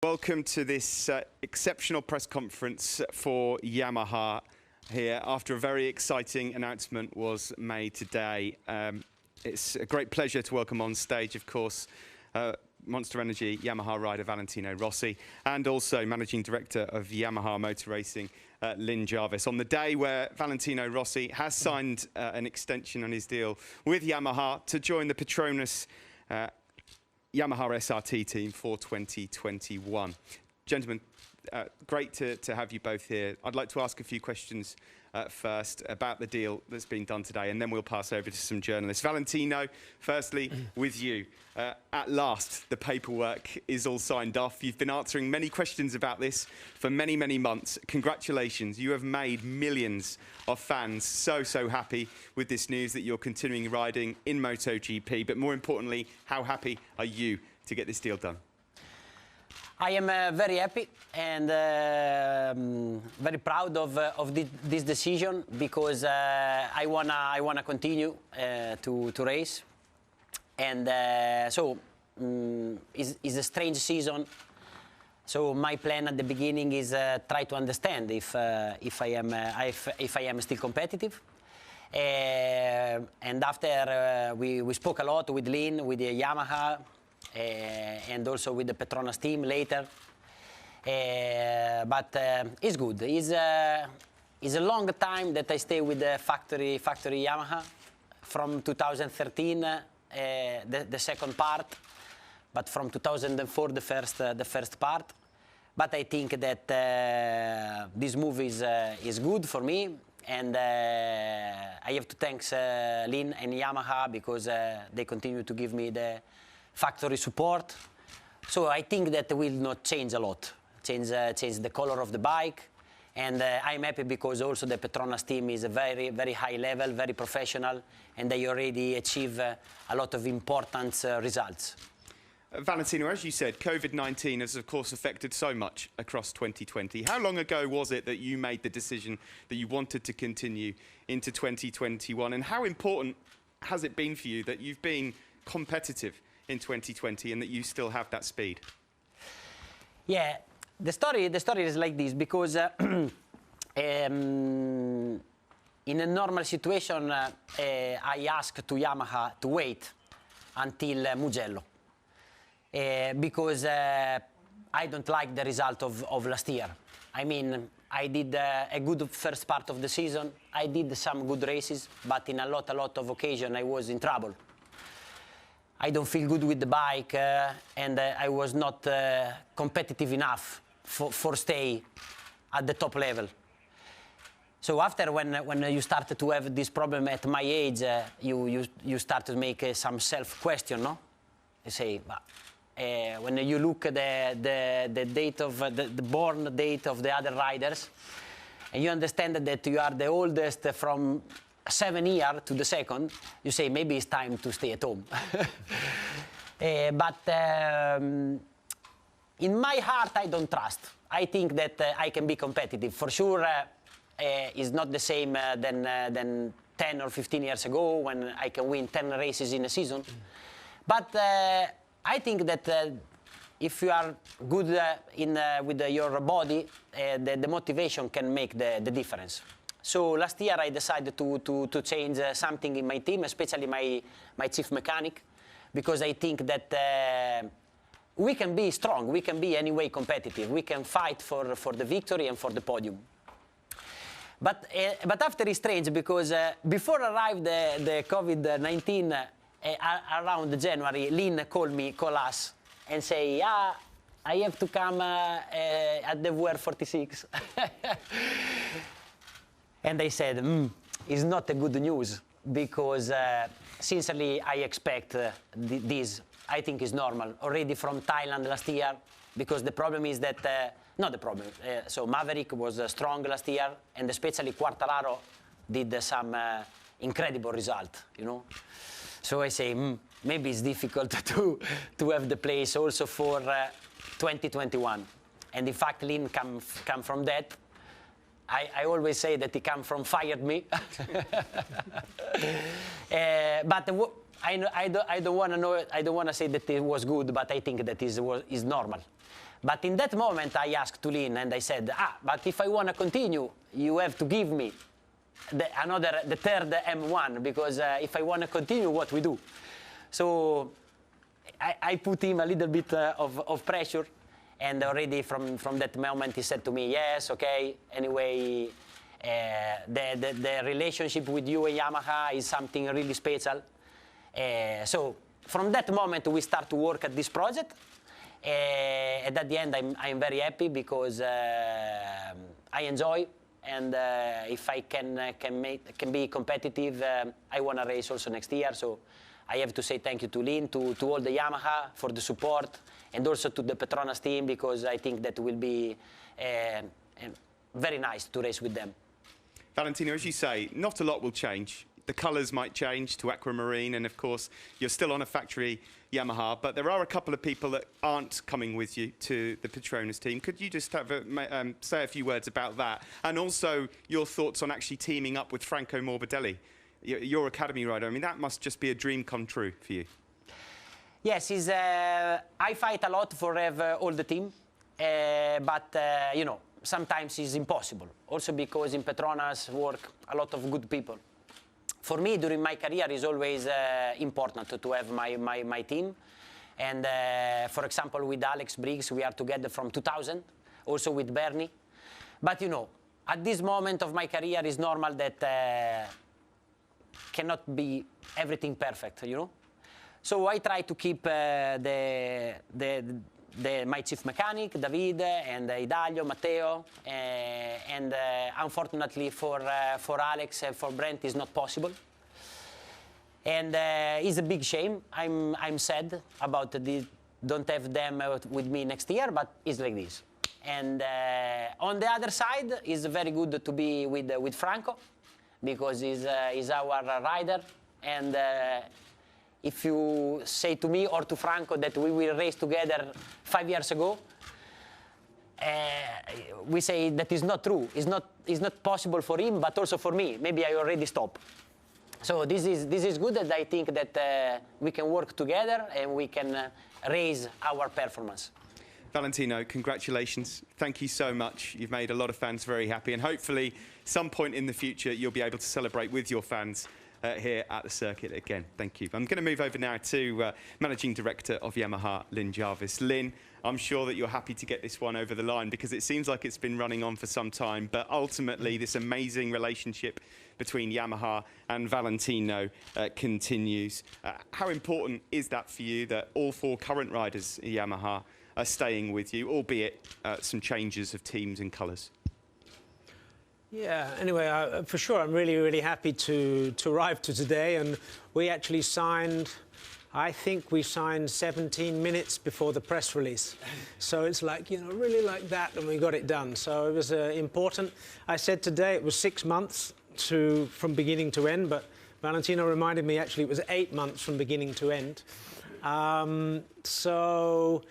Welcome to this exceptional press conference for Yamaha here after a very exciting announcement was made today. It's a great pleasure to welcome on stage, of course, Monster Energy Yamaha rider Valentino Rossi and also Managing Director of Yamaha Motor Racing, Lynn Jarvis. On the day where Valentino Rossi has signed an extension on his deal with Yamaha to join the Petronas Yamaha SRT team for 2021. Gentlemen, great to have you both here. I'd like to ask a few questions first about the deal that's been done today, and then we'll pass over to some journalists. Valentino, firstly, with you. At last, the paperwork is all signed off. You've been answering many questions about this for many, many months. Congratulations. You have made millions of fans so happy with this news that you're continuing riding in MotoGP. But more importantly, how happy are you to get this deal done? I am very happy and very proud of this decision because I wanna continue to race, and it's a strange season. So my plan at the beginning is try to understand if I am still competitive. And after we spoke a lot with Lynn, with the Yamaha. And also with the Petronas team later, but it's good. It's a long time that I stay with the factory Yamaha from 2013, the second part, but from 2004 the first part. But I think that this move is good for me, and I have to thank Lynn and Yamaha because they continue to give me the factory support. So I think that will not change a lot, change the color of the bike. And I'm happy because also the Petronas team is a very high level, very professional, and they already achieve a lot of important results. Valentino, as you said, COVID-19 has of course affected so much across 2020. How long ago was it that you made the decision that you wanted to continue into 2021? And how important has it been for you that you've been competitive in 2020 and that you still have that speed? Yeah, the story is like this because in a normal situation I asked to Yamaha to wait until Mugello because I don't like the result of last year. I mean, I did a good first part of the season, I did some good races, but in a lot of occasions I was in trouble. I don't feel good with the bike, and I was not competitive enough for stay at the top level. So after, when you started to have this problem at my age, you start to make some self-question, no? You say, when you look at the date of the born date of the other riders, and you understand that you are the oldest from 7 years to the second, you say maybe it's time to stay at home. But in my heart, I don't trust. I think that I can be competitive. For sure, it's not the same than 10 or 15 years ago when I can win 10 races in a season. But I think that if you are good with your body, the motivation can make the difference. So last year I decided to change something in my team, especially my chief mechanic, because I think that we can be strong, we can be anyway competitive, we can fight for the victory and for the podium. But after it's strange because before arrived the COVID-19 around January, Lynn call us and say, I have to come at the WR 46. And I said, it's not a good news because sincerely I expect this. I think is normal already from Thailand last year because the problem is that, not the problem, so Maverick was strong last year and especially Quartararo did some incredible result, you know. So I say, maybe it's difficult to have the place also for 2021. And in fact, Lynn come from that. I always say that he come from fired me. But I don't want to say that it was good, but I think that is normal. But in that moment, I asked to Lynn, and I said, but if I want to continue, you have to give me the third M1, because if I want to continue, what we do? So I put him a little bit of pressure, and already from that moment he said to me, yes, okay, anyway, the relationship with you and Yamaha is something really special. So from that moment we start to work at this project, and at the end I'm very happy because I enjoy, and if I can be competitive, I want to race also next year. So I have to say thank you to Lynn, to all the Yamaha for the support, and also to the Petronas team, because I think that will be very nice to race with them. Valentino, as you say, not a lot will change. The colours might change to aquamarine, and of course you're still on a factory Yamaha, but there are a couple of people that aren't coming with you to the Petronas team. Could you just have say a few words about that, and also your thoughts on actually teaming up with Franco Morbidelli, your academy rider? I mean, that must just be a dream come true for you. Yes, I fight a lot for all the team, but you know, sometimes it's impossible. Also because in Petronas work a lot of good people. For me, during my career, it's always important to have my team. And for example, with Alex Briggs, we are together from 2000, also with Bernie. But you know, at this moment of my career, it's normal that cannot be everything perfect, you know. So I try to keep my chief mechanic, David, and Idalio, Matteo, and unfortunately for Alex and for Brent, it's not possible. And it's a big shame. I'm sad about don't have them with me next year, but it's like this. And on the other side, it's very good to be with Franco, because he's our rider. And if you say to me or to Franco that we will race together 5 years ago, we say that is not true. It's not possible for him, but also for me. Maybe I already stopped. So this is good, and I think that we can work together and we can raise our performance. Valentino, congratulations. Thank you so much. You've made a lot of fans very happy, and hopefully some point in the future you'll be able to celebrate with your fans here at the circuit again. Thank you. I'm going to move over now to Managing Director of Yamaha, Lynn Jarvis. Lynn, I'm sure that you're happy to get this one over the line, because it seems like it's been running on for some time, but ultimately this amazing relationship between Yamaha and Valentino continues. How important is that for you, that all 4 current riders at Yamaha are staying with you, albeit some changes of teams and colours? Yeah, anyway, for sure, I'm really, really happy to arrive to today. And we actually signed, I think we signed 17 minutes before the press release. So it's like, you know, really like that, and we got it done. So it was important. I said today it was 6 months from beginning to end, but Valentino reminded me actually it was 8 months from beginning to end. So,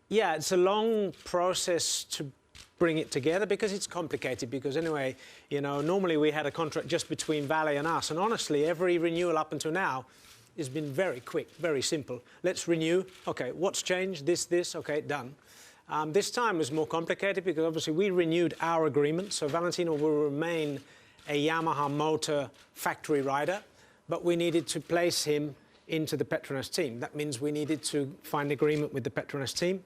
yeah, it's a long process to bring it together, because it's complicated. Because anyway, you know, normally we had a contract just between Vale and us, and honestly, every renewal up until now has been very quick, very simple. Let's renew. Okay, what's changed? This. Okay, done. This time was more complicated, because obviously we renewed our agreement, so Valentino will remain a Yamaha motor factory rider, but we needed to place him into the Petronas team. That means we needed to find agreement with the Petronas team.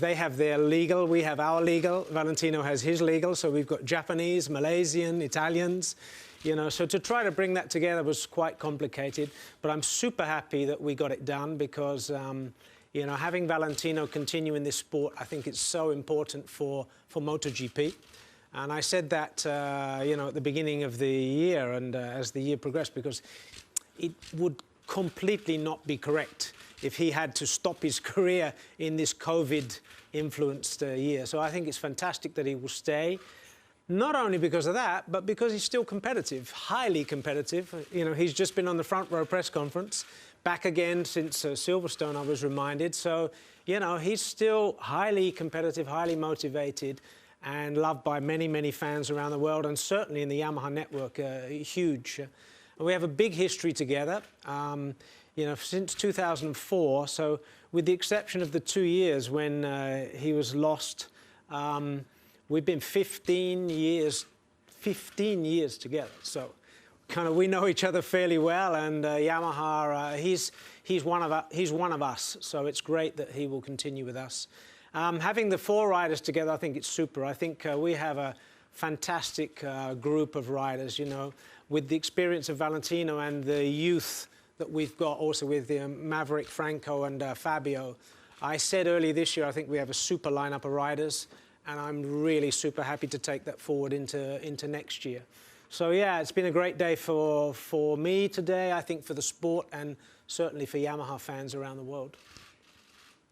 They have their legal, we have our legal, Valentino has his legal, so we've got Japanese, Malaysian, Italians, you know, so to try to bring that together was quite complicated, but I'm super happy that we got it done, because, you know, having Valentino continue in this sport, I think it's so important for MotoGP. And I said that, you know, at the beginning of the year, and as the year progressed, because it would completely not be correct if he had to stop his career in this COVID-influenced year. So I think it's fantastic that he will stay, not only because of that, but because he's still competitive, highly competitive. You know, he's just been on the front row press conference, back again since Silverstone, I was reminded. So, you know, he's still highly competitive, highly motivated, and loved by many, many fans around the world, and certainly in the Yamaha network, huge. We have a big history together. You know, since 2004, so with the exception of the 2 years when he was lost, we've been 15 years together. So kind of we know each other fairly well, and Yamaha, he's one of us. So it's great that he will continue with us. Having the 4 riders together, I think it's super. I think we have a fantastic group of riders, you know, with the experience of Valentino and the youth that we've got also with Maverick, Franco and Fabio. I said earlier this year, I think we have a super lineup of riders, and I'm really super happy to take that forward into next year. So yeah, it's been a great day for me today, I think for the sport and certainly for Yamaha fans around the world.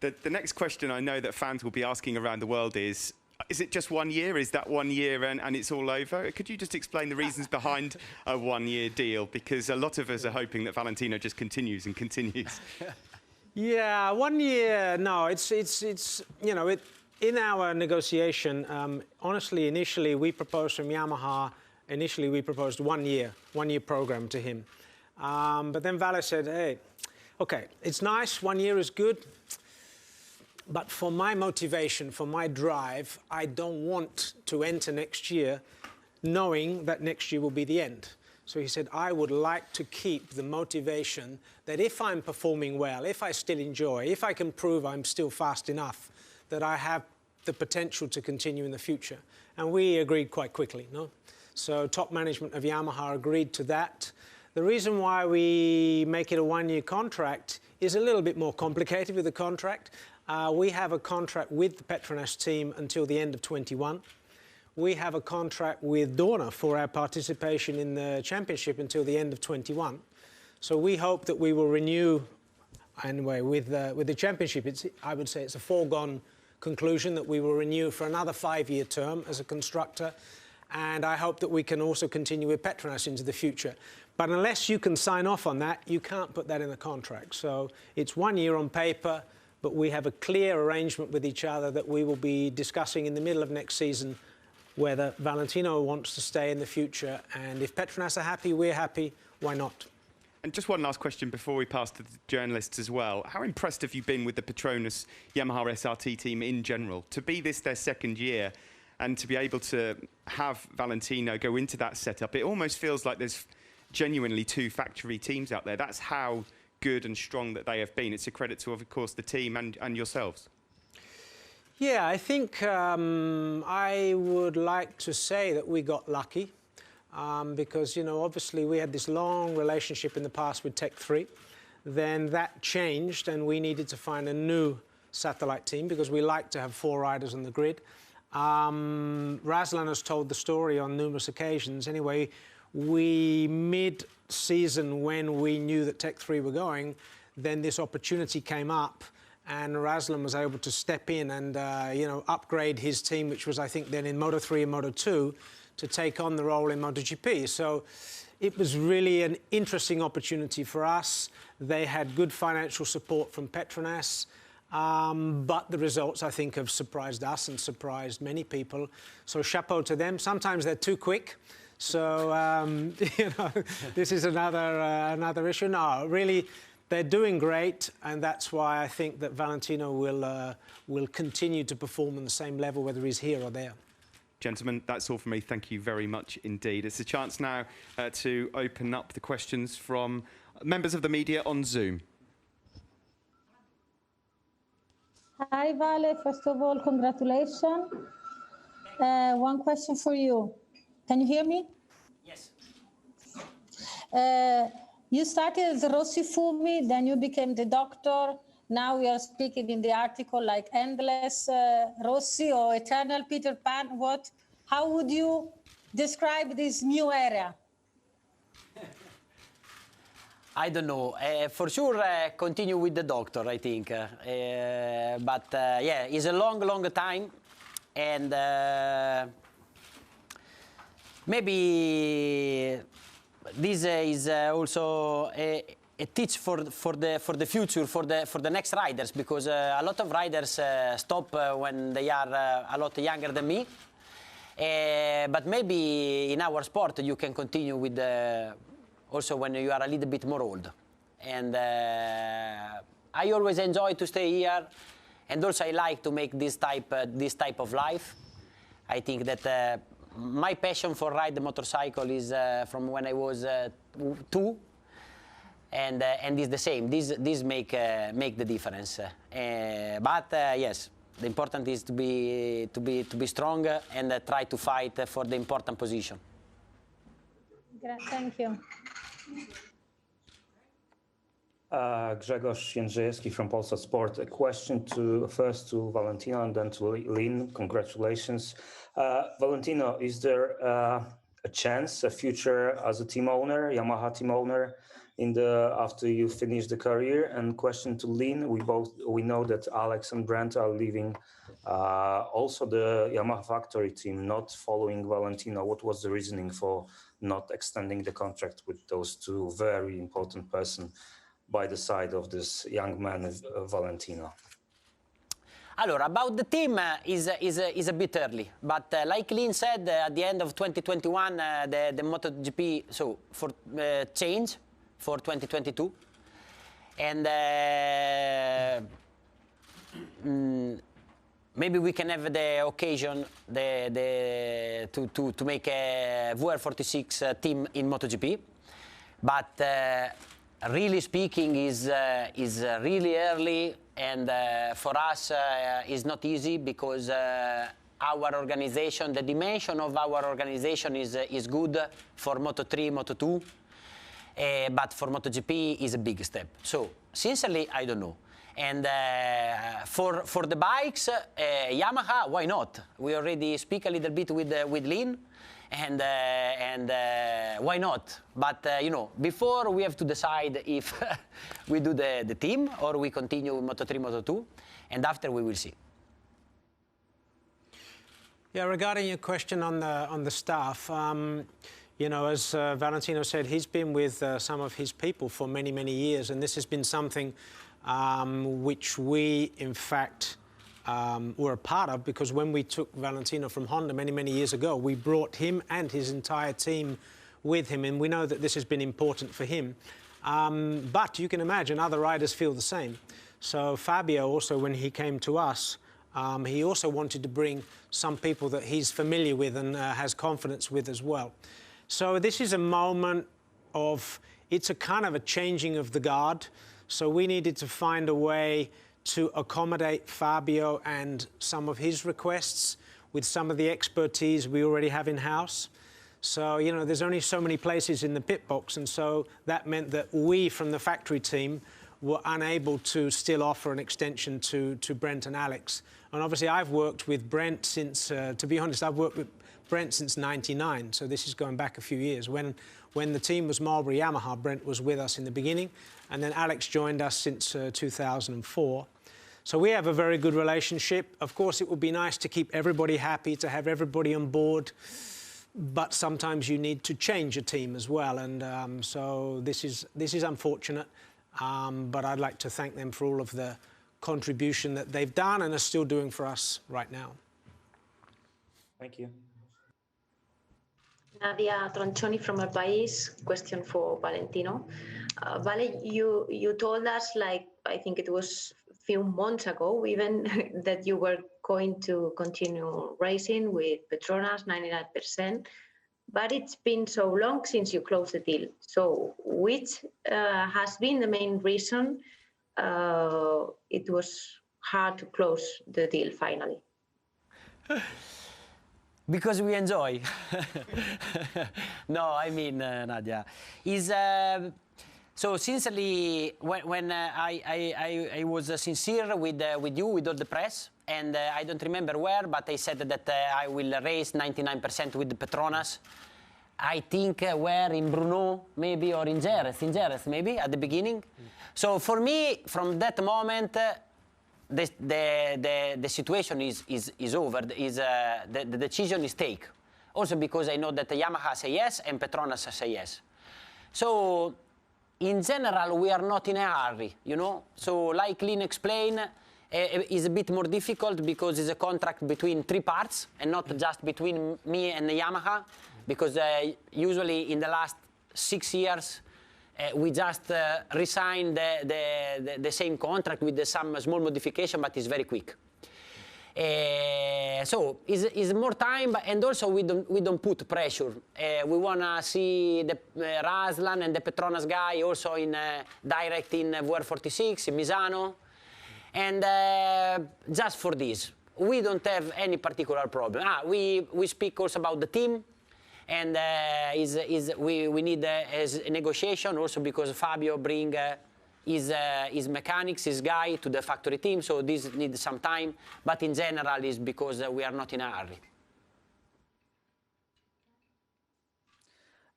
The next question I know that fans will be asking around the world is it just 1 year? Is that 1 year and it's all over? Could you just explain the reasons behind a 1-year deal? Because a lot of us are hoping that Valentino just continues and continues. Yeah, 1 year, no, it's you know, in our negotiation, honestly, initially we proposed from Yamaha, we proposed 1 year program to him. But then Vale said, hey, okay, it's nice, 1 year is good, but for my motivation, for my drive, I don't want to enter next year knowing that next year will be the end. So he said, I would like to keep the motivation that if I'm performing well, if I still enjoy, if I can prove I'm still fast enough, that I have the potential to continue in the future. And we agreed quite quickly, no? So top management of Yamaha agreed to that. The reason why we make it a 1-year contract is a little bit more complicated with the contract. We have a contract with the Petronas team until the end of 21. We have a contract with Dorna for our participation in the championship until the end of 21. So we hope that we will renew, anyway, with the championship. I would say it's a foregone conclusion that we will renew for another 5-year term as a constructor. And I hope that we can also continue with Petronas into the future. But unless you can sign off on that, you can't put that in the contract. So it's 1 year on paper, but we have a clear arrangement with each other that we will be discussing in the middle of next season whether Valentino wants to stay in the future. And if Petronas are happy, we're happy, why not? And just one last question before we pass to the journalists as well. How impressed have you been with the Petronas Yamaha SRT team in general? To be this their 2nd year and to be able to have Valentino go into that setup, it almost feels like there's genuinely 2 factory teams out there. That's how good and strong that they have been. It's a credit to, of course, the team and yourselves. Yeah, I think I would like to say that we got lucky because, you know, obviously we had this long relationship in the past with Tech 3. Then that changed and we needed to find a new satellite team because we like to have 4 riders on the grid. Razlan has told the story on numerous occasions. Anyway, we mid-season when we knew that Tech 3 were going, then this opportunity came up and Razlan was able to step in and, you know, upgrade his team, which was, I think, then in Moto 3 and Moto 2, to take on the role in MotoGP. So it was really an interesting opportunity for us. They had good financial support from Petronas, but the results, I think, have surprised us and surprised many people. So chapeau to them. Sometimes they're too quick. So, you know, this is another issue. No, really, they're doing great, and that's why I think that Valentino will continue to perform on the same level, whether he's here or there. Gentlemen, that's all from me. Thank you very much indeed. It's a chance now to open up the questions from members of the media on Zoom. Hi, Vale. First of all, congratulations. One question for you. Can you hear me? Yes. You started as Rossi Fumi, then you became the doctor. Now we are speaking in the article like endless Rossi or eternal Peter Pan. How would you describe this new era? I don't know. For sure, continue with the doctor, I think. But yeah, it's a long, long time. And maybe this is also a teach for the future, for the next riders, because a lot of riders stop when they are a lot younger than me. But maybe in our sport you can continue with also when you are a little bit more old. And I always enjoy to stay here, and also I like to make this type of life. I think that my passion for ride the motorcycle is from when I was 2, and it's the same. This make the difference. But yes, the important is to be strong and try to fight for the important position. Thank you. Grzegorz Jędrzejewski from Polsat Sport. A question first to Valentino and then to Lynn. Congratulations. Valentino, is there a chance, a future as a team owner, Yamaha team owner, after you finish the career? And question to Lynn, we know that Alex and Brent are leaving also the Yamaha factory team, not following Valentino. What was the reasoning for not extending the contract with those two very important persons by the side of this young man, Valentino? Allora, about the team is a bit early, but like Lynn said, at the end of 2021, the MotoGP for change for 2022, and maybe we can have the occasion to make a VR46 team in MotoGP, but really speaking is really early, and for us is not easy because our organization, the dimension of our organization is good for Moto3, Moto2, but for MotoGP is a big step. So sincerely, I don't know. And for the bikes, Yamaha, why not? We already speak a little bit with Lynn. And why not? But before we have to decide if we do the team or we continue with Moto3, Moto2, and after we will see. Yeah, regarding your question on the staff, as Valentino said, he's been with some of his people for many, many years, and this has been something which we, in fact, were a part of, because when we took Valentino from Honda many, many years ago, we brought him and his entire team with him, and we know that this has been important for him. But you can imagine other riders feel the same. So Fabio also, when he came to us, he also wanted to bring some people that he's familiar with and has confidence with as well. So this is a moment it's a kind of a changing of the guard. So we needed to find a way to accommodate Fabio and some of his requests with some of the expertise we already have in-house. So, there's only so many places in the pit box, and so that meant that we, from the factory team, were unable to still offer an extension to Brent and Alex. And obviously, I've worked with Brent since, to be honest, I've worked with Brent since '99, so this is going back a few years. When the team was Marlboro Yamaha, Brent was with us in the beginning, and then Alex joined us since 2004. So we have a very good relationship. Of course, it would be nice to keep everybody happy, to have everybody on board, but sometimes you need to change a team as well, and so this is unfortunate, but I'd like to thank them for all of the contribution that they've done and are still doing for us right now. Thank you. Nadia Tronchoni from El País. Question for Valentino. Vale, you told us, like, I think it was a few months ago even, that you were going to continue racing with Petronas 99%, but it's been so long since you closed the deal. So which has been the main reason it was hard to close the deal finally? Because we enjoy. No, I mean, Nadia, so sincerely, when I was sincere with you, with all the press, and I don't remember where, but I said that I will race 99% with the Petronas. I think where in Brno, maybe, or in Jerez, maybe, at the beginning. So for me, from that moment, the situation is over. The decision is taken. Also because I know that the Yamaha say yes and Petronas say yes. So in general, we are not in a hurry, So like Lynn explained, it's a bit more difficult because it's a contract between 3 parts and not just between me and the Yamaha. Because usually in the last 6 years, We just re-signed the same contract with some small modification, but it's very quick. So it's more time, and also we don't put pressure. We wanna see the Raslan and the Petronas guy also in direct in VR46 in Misano, and just for this, we don't have any particular problem. We speak also about the team, and we need a negotiation also because Fabio bring his mechanics, his guy to the factory team, so this needs some time, but in general is because we are not in a hurry.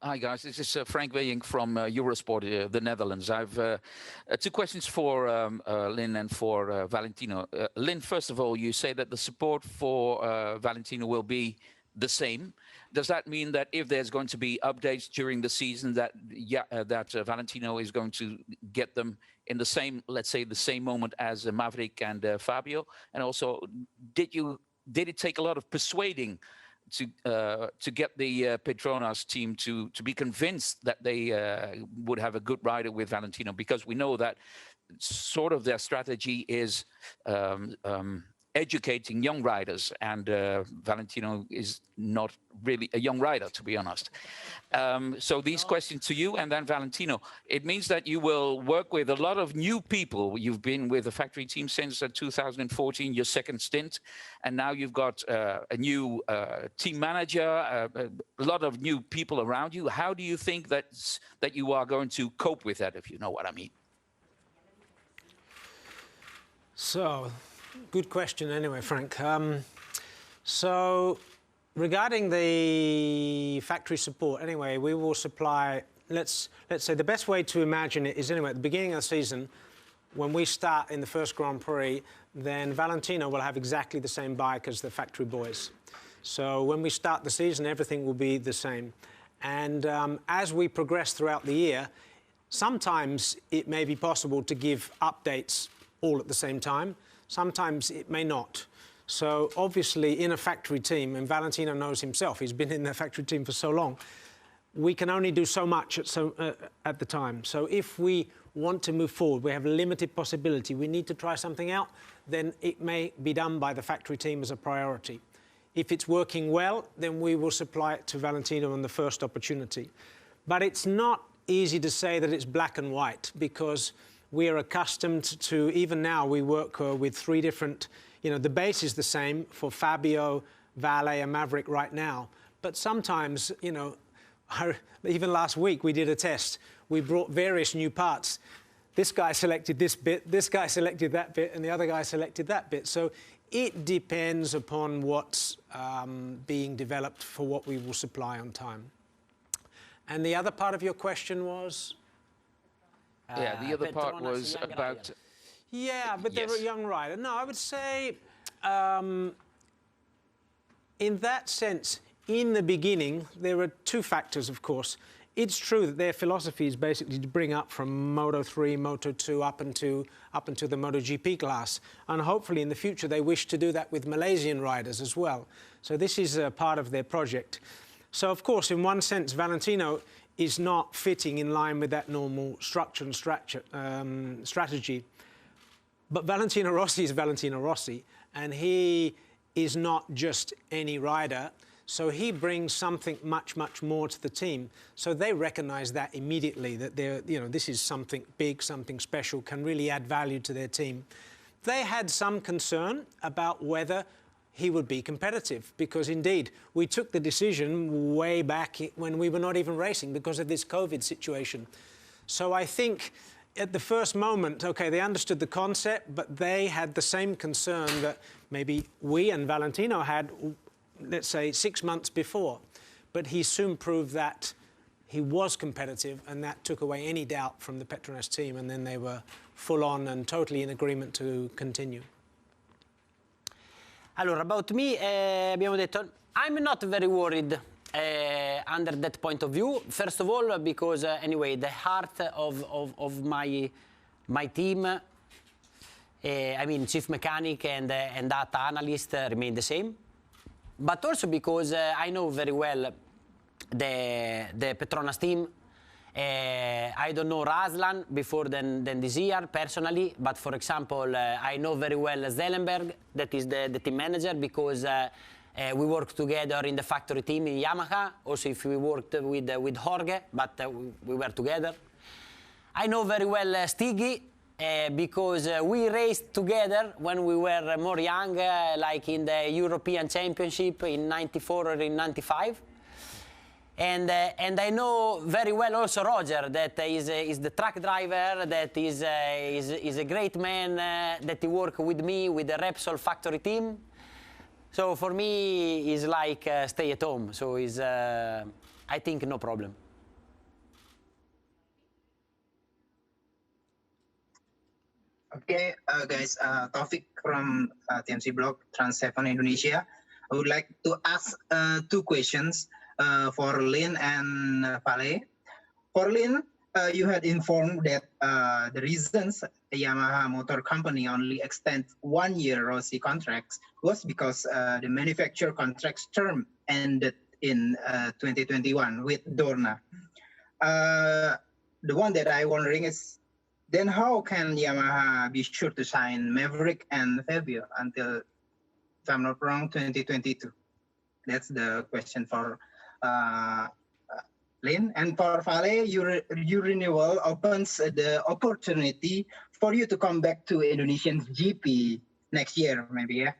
Hi guys, this is Frank Weying from Eurosport, the Netherlands. I've two questions for Lynn and for Valentino. Lynn, first of all, you say that the support for Valentino will be the same. Does that mean that if there's going to be updates during the season, that Valentino is going to get them in the same, let's say, the same moment as Maverick and Fabio? And also, did it take a lot of persuading to get the Petronas team to be convinced that they would have a good rider with Valentino? Because we know that sort of their strategy is educating young riders, and Valentino is not really a young rider, to be honest. So these questions to you, and then Valentino. It means that you will work with a lot of new people. You've been with the factory team since 2014, your second stint, and now you've got a new team manager, a lot of new people around you. How do you think that you are going to cope with that, if you know what I mean? So, good question anyway, Frank. So regarding the factory support, anyway, we will supply, let's say the best way to imagine it is anyway, at the beginning of the season, when we start in the first Grand Prix, then Valentino will have exactly the same bike as the factory boys. So when we start the season, everything will be the same. And as we progress throughout the year, sometimes it may be possible to give updates all at the same time. Sometimes it may not. So obviously in a factory team, and Valentino knows himself, he's been in the factory team for so long, we can only do so much at the time. So if we want to move forward, we have a limited possibility, we need to try something out, then it may be done by the factory team as a priority. If it's working well, then we will supply it to Valentino on the first opportunity. But it's not easy to say that it's black and white, because we are accustomed to, even now, we work with three different, the base is the same for Fabio, Vale and Maverick right now. But sometimes, even last week we did a test. We brought various new parts. This guy selected this bit, this guy selected that bit, and the other guy selected that bit. So it depends upon what's being developed for what we will supply on time. And the other part of your question was? Yeah, the other part was about... Yeah, but they're a young rider. No, I would say, in that sense, in the beginning, there are two factors, of course. It's true that their philosophy is basically to bring up from Moto3, Moto2 up into the MotoGP class. And hopefully in the future they wish to do that with Malaysian riders as well. So this is a part of their project. So of course, in one sense, Valentino is not fitting in line with that normal structure and strategy. But Valentino Rossi is Valentino Rossi, and he is not just any rider. So he brings something much, much more to the team. So they recognize that immediately, that this is something big, something special, can really add value to their team. They had some concern about whether he would be competitive, because indeed, we took the decision way back when we were not even racing because of this COVID situation. So I think at the first moment, okay, they understood the concept, but they had the same concern that maybe we and Valentino had, let's say, 6 months before. But he soon proved that he was competitive, and that took away any doubt from the Petronas team, and then they were full on and totally in agreement to continue. Allora, about me, abbiamo detto, I'm not very worried under that point of view. First of all, because anyway, the heart of my team, I mean, chief mechanic and data analyst remain the same. But also because I know very well the Petronas team, I don't know Raslan before than this year personally, but for example, I know very well Zellenberg, that is the team manager, because we worked together in the factory team in Yamaha. Also, if we worked with Jorge, but we were together. I know very well Stiggy, because we raced together when we were more young, like in the European Championship in '94 or in '95. And I know very well also Roger, that is the truck driver, that is a great man, that he worked with me with the Repsol factory team. So for me, he's like stay at home. So he's, I think, no problem. Okay, guys, Taufik from TMC Blog, Trans7 Indonesia. I would like to ask 2 questions for Lin and Vale. For Lin, you had informed that the reasons Yamaha Motor Company only extends 1-year Rossi contracts was because the manufacturer contract's term ended in 2021 with Dorna. The one that I'm wondering is, then how can Yamaha be sure to sign Maverick and Fabio until, if I'm not wrong, 2022? That's the question for Lin. And for Vale, your renewal opens the opportunity for you to come back to Indonesian GP next year, maybe, yeah?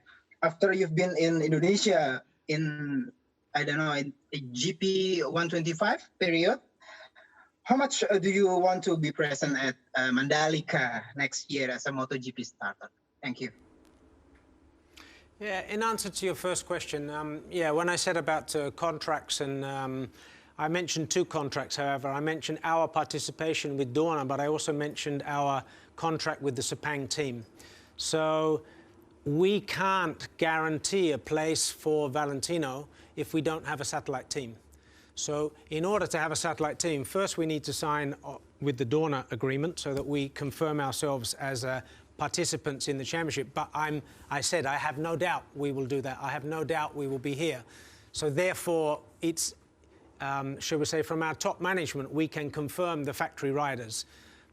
After you've been in Indonesia in, I don't know, in a GP 125 period, how much do you want to be present at Mandalika next year as a MotoGP starter? Thank you. Yeah, in answer to your first question, yeah, when I said about contracts, and I mentioned 2 contracts, however, I mentioned our participation with Dorna, but I also mentioned our contract with the Sepang team. So we can't guarantee a place for Valentino if we don't have a satellite team. So in order to have a satellite team, first we need to sign with the Dorna agreement so that we confirm ourselves as participants in the championship. But I said I have no doubt we will do that. I have no doubt we will be here. So therefore, it's, shall we say, from our top management, we can confirm the factory riders.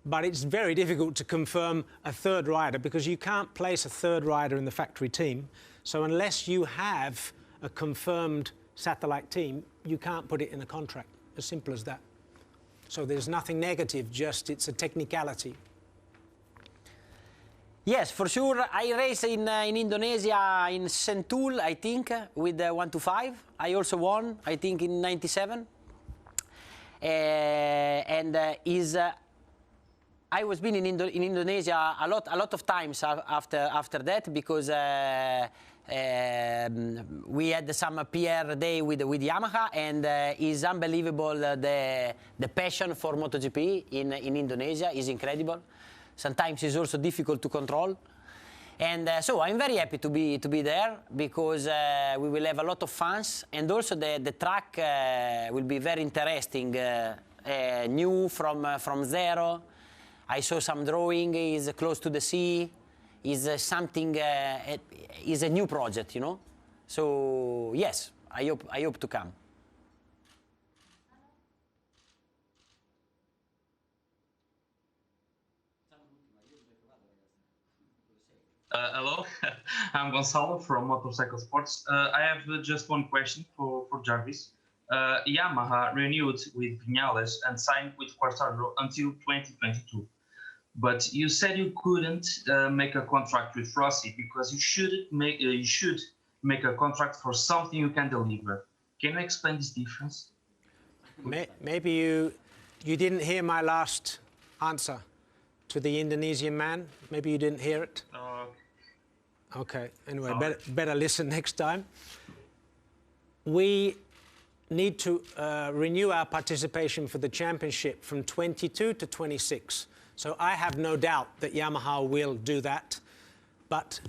But it's very difficult to confirm a 3rd rider because you can't place a 3rd rider in the factory team. So unless you have a confirmed satellite team, you can't put it in a contract. As simple as that. So there's nothing negative, just it's a technicality. Yes, for sure. I race in Indonesia in Sentul, I think, with the 125. I also won, I think, in '97. I was been in Indonesia a lot of times after that because we had some PR day with Yamaha, and it's unbelievable the passion for MotoGP in Indonesia is incredible. Sometimes it's also difficult to control, and so I'm very happy to be there because we will have a lot of fans, and also the track will be very interesting, new from zero. I saw some drawing. Is close to the sea. Is something. Is a new project, you know. So yes, I hope to come. Hello, I'm Gonçalo from Motorcycle Sports. I have just one question for Jarvis. Yamaha renewed with Vinales and signed with Quartararo until 2022. But you said you couldn't make a contract with Rossi because you should make a contract for something you can deliver. Can you explain this difference? Maybe you didn't hear my last answer to the Indonesian man. Maybe you didn't hear it. Okay. Anyway, better listen next time. We need to renew our participation for the championship from 22 to 26. So I have no doubt that Yamaha will do that. But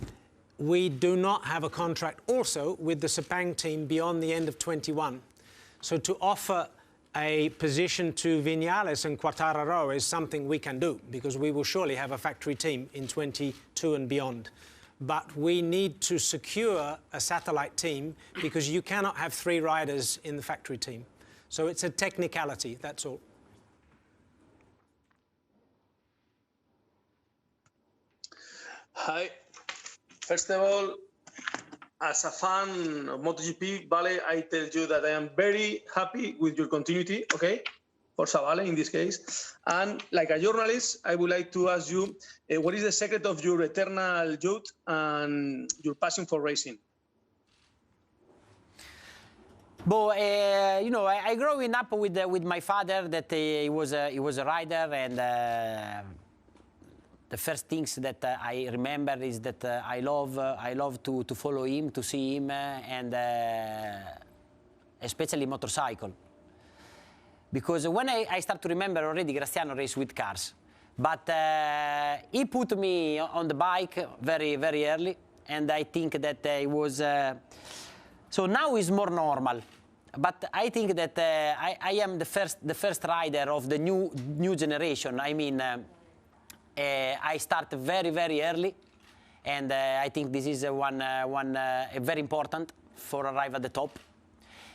we do not have a contract also with the Sepang team beyond the end of 21. So to offer a position to Vinales and Quartararo is something we can do because we will surely have a factory team in 22 and beyond. But we need to secure a satellite team because you cannot have 3 riders in the factory team. So it's a technicality, that's all. Hi. First of all, as a fan of MotoGP, Vale, I tell you that I am very happy with your continuity, okay? Forza Vale in this case. And like a journalist, I would like to ask you, what is the secret of your eternal youth and your passion for racing? But you know, I growing up with my father that he was a rider, and the first things that I remember is that I love to follow him, to see him, and especially motorcycle. Because when I start to remember already, Graziano raced with cars, but he put me on the bike very early, and I think that it was. So now it's more normal, but I think that I am the first rider of the new generation. I mean, I start very early, and I think this is one very important for arrive at the top.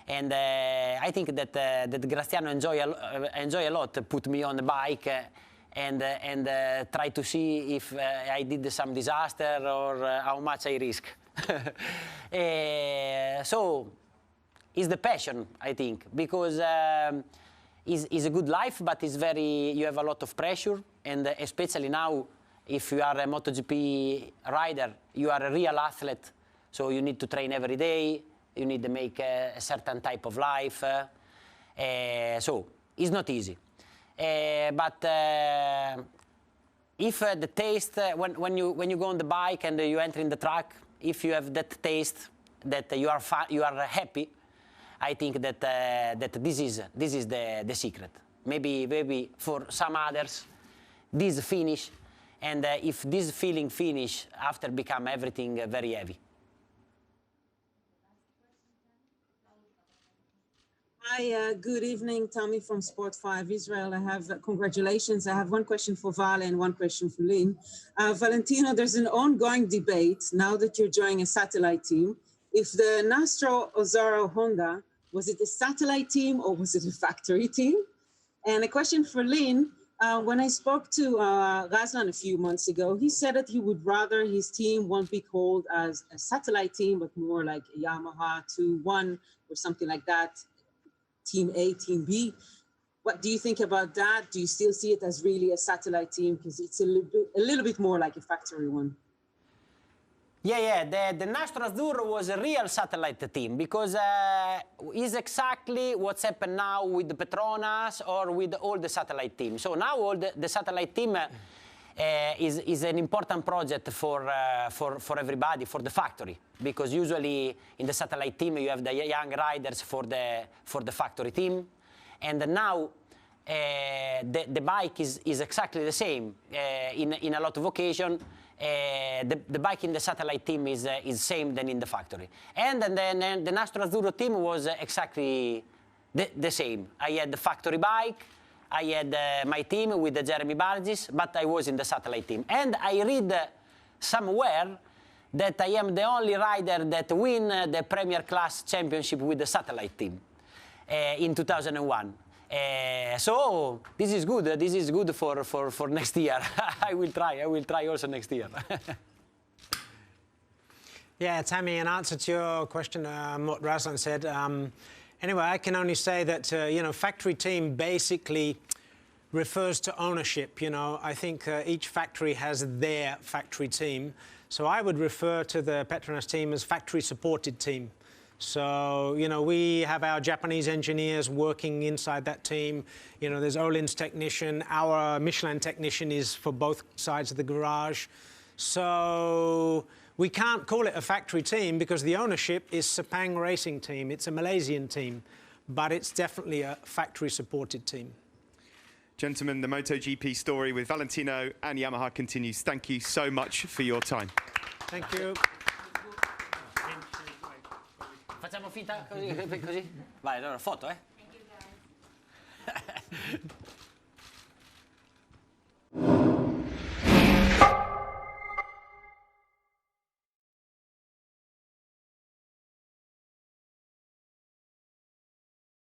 And I think that Graziano enjoy a lot to put me on the bike and try to see if I did some disaster or how much I risk. So it's the passion, I think, because it's a good life, but you have a lot of pressure, and especially now, if you are a MotoGP rider, you are a real athlete, so you need to train every day. You need to make a certain type of life, so it's not easy. But if the taste, when you go on the bike and you enter in the track, if you have that taste, that you are happy, I think that this is the secret. Maybe for some others, this finish, and if this feeling finish, after become everything very heavy. Hi, good evening, Tommy from Sport 5 Israel. I have congratulations. I have one question for Vale and one question for Lynn. Valentino, there's an ongoing debate now that you're joining a satellite team. If the Nastro Azzurro Honda, was it a satellite team or was it a factory team? And a question for Lynn. When I spoke to Razlan a few months ago, he said that he would rather his team won't be called as a satellite team, but more like a Yamaha 2-1 or something like that. Team A, Team B. What do you think about that? Do you still see it as really a satellite team? Because it's a little bit more like a factory one. Yeah. The Nastro Azzurro was a real satellite team, because it's exactly what's happened now with the Petronas or with all the satellite teams. So now all the satellite team is an important project for everybody, for the factory, because usually in the satellite team you have the young riders for the factory team, and now the bike is exactly the same in a lot of occasions. The bike in the satellite team is same than in the factory, and then the Nastro Azzurro team was exactly the same. I had the factory bike. I had my team with the Jeremy Bargis, but I was in the satellite team. And I read somewhere that I am the only rider that win the Premier Class Championship with the satellite team in 2001. So this is good. This is good for next year. I will try also next year. Yeah, Tammy, in answer to your question, what Razlan said, anyway, I can only say that, factory team basically refers to ownership. I think each factory has their factory team. So I would refer to the Petronas team as factory-supported team. So, we have our Japanese engineers working inside that team. There's Olin's technician. Our Michelin technician is for both sides of the garage. So we can't call it a factory team because the ownership is Sepang Racing Team. It's a Malaysian team, but it's definitely a factory-supported team. Gentlemen, the MotoGP story with Valentino and Yamaha continues. Thank you so much for your time. Thank you. Facciamo finta così? Vai, allora foto,